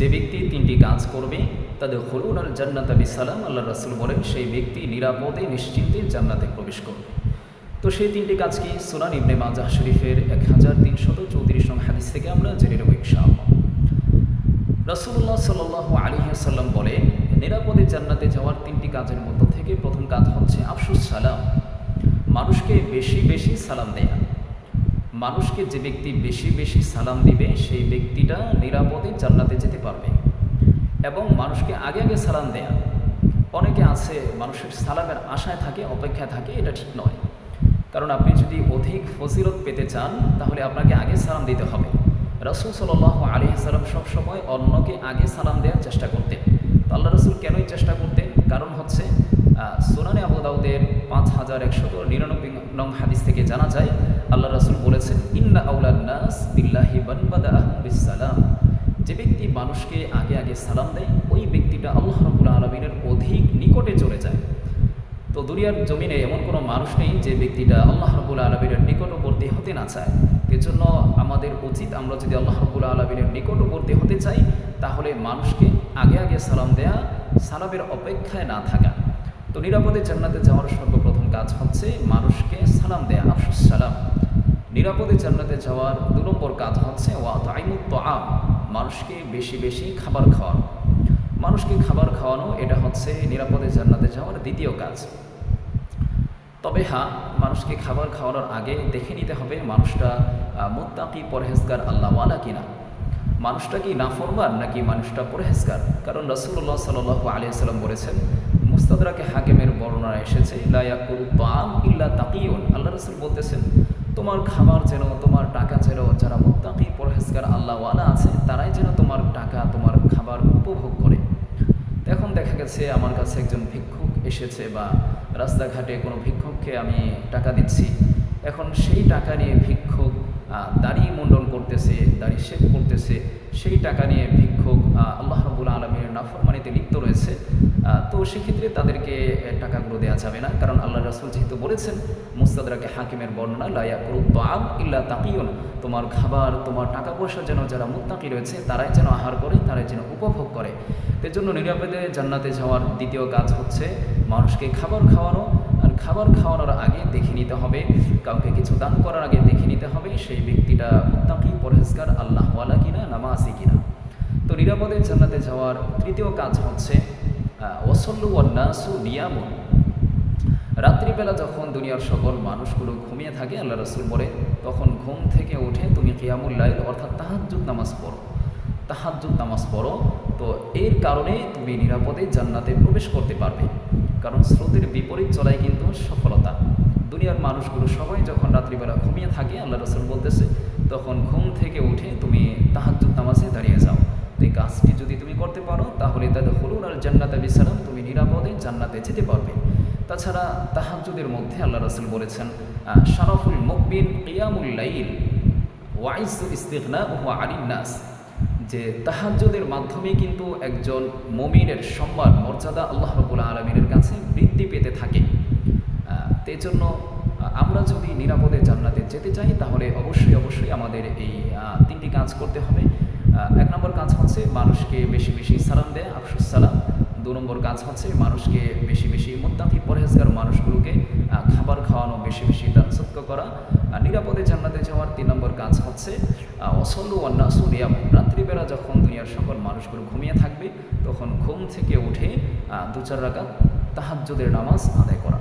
যে ব্যক্তি তিনটি কাজ করবে তাদের হলুন আল জান্নাত বিসালাম, আল্লাহ রাসূল বলেন সেই ব্যক্তি নিরাপদে নিশ্চিন্তে জান্নাতে প্রবেশ করবে। তো সেই তিনটি কাজ কি? সুনান ইবনে মাজাহ শরীফের 1334 নং হাদিস থেকে আমরা জেনে নেব ইনশাআল্লাহ। রাসূলুল্লাহ সাল্লাল্লাহু আলাইহি ওয়াসাল্লাম বলে নিরাপদে জান্নাতে যাওয়ার তিনটি কাজের মধ্য থেকে প্রথম কাজ হচ্ছে আফশুস সালাম, মানুষকে বেশি বেশি সালাম দেয়া। মানুষকে যে ব্যক্তি বেশি বেশি সালাম দিবে সেই ব্যক্তিটা নিরাপদে জান্নাতে যেতে পারবে। এবং মানুষকে আগে আগে সালাম দেয়া, অনেকে আছে মানুষের সালামের আশায় থাকে, অপেক্ষায় থাকে, এটা ঠিক নয়। কারণ আপনি যদি অধিক ফজিলত পেতে চান তাহলে আপনাকে আগে সালাম দিতে হবে। রাসূল সাল্লাল্লাহু আলাইহি ওয়াসাল্লাম সবসময় অন্যকে আগে সালাম দেওয়ার চেষ্টা করতেন। তো আল্লাহ রাসূল কেনই চেষ্টা করতেন? কারণ হচ্ছে সুনানে আবু দাউদের 5199 নং হাদিস থেকে জানা যায় আল্লাহ রাসূল বলেছেন, ইন্না আউলান নাস বিল্লাহি মান বাদাআহুম বিসসালাম, যে ব্যক্তি মানুষকে আগে আগে সালাম দেয় ওই ব্যক্তিটা আল্লাহ রাব্বুল আলামিনের অধিক নিকটে চলে যায়। তো দুনিয়ার জমিনে এমন কোনো মানুষ নেই যে ব্যক্তিটা আল্লাহ রাব্বুল আলামিনের নিকটবর্তী হতে না চায়। এজন্য আমাদের উচিত, আমরা যদি আল্লাহ রাব্বুল আলামিনের নিকটবর্তী হতে চাই তাহলে মানুষকে আগে আগে সালাম দেয়া, সালামের অপেক্ষায় না থাকা। তো নিরাপদে জান্নাতে যাওয়ার সর্বপ্রথম কাজ হচ্ছে মানুষকে সালাম দেয়া, আফশুস সালাম। নিরাপদে জান্নাতে যাওয়ার 2 নম্বর কাজ হচ্ছে ওয়া তাইমুত তাআম, মানুষকে বেশি বেশি খাবার খাওয়ানো। মানুষকে খাবার খাওয়ানো এটা হচ্ছে নিরাপদে জান্নাতে যাওয়ার দ্বিতীয় কাজ। তবে হ্যাঁ, মানুষকে খাবার খাওয়ানোর আগে দেখে নিতে হবে মানুষটা মুত্তাকি, পরহেজগার, আল্লাহওয়ালা কিনা। মানুষটা কি নাফরমান নাকি মানুষটা পরহেজগার? কারণ রাসূলুল্লাহ সাল্লাল্লাহু আলাইহি ওয়াসাল্লাম বলেছেন, মুস্তাদরাকে হাকিমের বর্ণনা এসেছে, লা ইয়াকুলু তাআম ইল্লা তাকিয়ুন, আল্লাহ রাসূল বলতেছেন তোমার খাবার যেন, তোমার টাকা যেন যারা মুত্তাকি, পরহেজগার, আল্লাহওয়ালা আছে তারাই যেন তোমার টাকা, তোমার খাবার উপভোগ করে। এখন দেখা গেছে আমার কাছে একজন ভিক্ষুক এসেছে বা রাস্তাঘাটে কোনো ভিক্ষুককে আমি টাকা দিচ্ছি, এখন সেই টাকা নিয়ে ভিক্ষুক দাড়ি মুন্ডন করতেছে, দাড়ি শেভ করতেছে, সেই টাকা নিয়ে ভিক্ষুক আল্লাহ রাব্বুল আলামিনের নাফরমানিতে লিপ্ত রয়েছে। তো সেক্ষেত্রে তাদেরকে টাকাগুলো দেওয়া যাবে না, কারণ আল্লাহ রাসূল যেহেতু বলেছেন, মুস্তাদরাকে হাকিমের বর্ণনা, লা ইয়াকুলু তাআম ইল্লা তাকিয়ুন, তোমার খাবার, তোমার টাকা পয়সা যেন যারা মুত্তাকি রয়েছে তারাই যেন আহার করে, তারাই যেন উপভোগ করে। এর জন্য নিরাপদে জান্নাতে যাওয়ার দ্বিতীয় কাজ হচ্ছে মানুষকে খাবার খাওয়ানো। আর খাবার খাওয়ানোর আগে দেখে নিতে হবে, কাউকে কিছু দান করার আগে দেখে নিতে হবে সেই ব্যক্তিটা মুত্তাকি, পরহেজগার, আল্লাহওয়ালা কিনা, নামাজি কিনা। তো নিরাপদে জান্নাতে যাওয়ার তৃতীয় কাজ হচ্ছে ওয়াসাল্লু ওয়ান নাসু নিয়ামুন, রাত্রিবেলা যখন দুনিয়ার সকল মানুষগুলো ঘুমিয়ে থাকে, আল্লাহ রাসূল বলে তখন ঘুম থেকে উঠে তুমি কিয়ামুল লাইল অর্থাৎ তাহাজ্জুদ নামাজ পড়ো, তাহাজ্জুদ নামাজ পড়ো। তো এর কারণে তুমি নিরাপদে জান্নাতে প্রবেশ করতে পারবে। কারণ স্রোতের বিপরীত চলাই কিন্তু সফলতা। দুনিয়ার মানুষগুলো সবাই যখন রাত্রিবেলা ঘুমিয়ে থাকে, আল্লাহ রাসূল বলতেছে তখন ঘুম থেকে উঠে তুমি তাহাজ্জুদ নামাজে দাঁড়িয়ে যাও। তো এই কাজটি যদি তুমি করতে পারো তাহলে তাদখুলুন আল জান্নাতা বিসালাম, তুমি নিরাপদে জান্নাতে যেতে পারবে। তাছাড়া তাহাজ্জুদের মধ্যে আল্লাহ রাসূল বলেছেন, শারাফুল মুমিন কিয়ামুল লাইল ওয়া ইজ্জু ইস্তিগনাউহু আনিন নাস, যে তাহাজ্জুদের মাধ্যমে কিন্তু একজন মুমিনের সম্মান, মর্যাদা আল্লাহ রাব্বুল আলামিনের কাছে বৃদ্ধি পেতে থাকে। এই জন্য আমরা যদি নিরাপদে জান্নাতে যেতে চাই তাহলে অবশ্যই অবশ্যই আমাদের এই 3টি কাজ করতে হবে। 1 নম্বর কাজ হচ্ছে মানুষকে বেশি বেশি সালাম দেয়া, আফশুস সালাম। 2 নম্বর কাজ হচ্ছে মানুষকে বেশি বেশি মুত্তাকি, পরহেজগার মানুষগুলোকে খাবার খাওয়ানো, বেশি বেশি দান সদকা করা। নিরাপদে জান্নাতে যাওয়ার 3 নম্বর কাজ হচ্ছে ওয়াসাল্লু ওয়ান নাসু নিয়ামুন, রাত্রিবেলা যখন দুনিয়ার সকল মানুষগুলো ঘুমিয়ে থাকবে তখন ঘুম থেকে উঠে 2-4 রাকাত তাহাজ্জুদের নামাজ আদায় করা।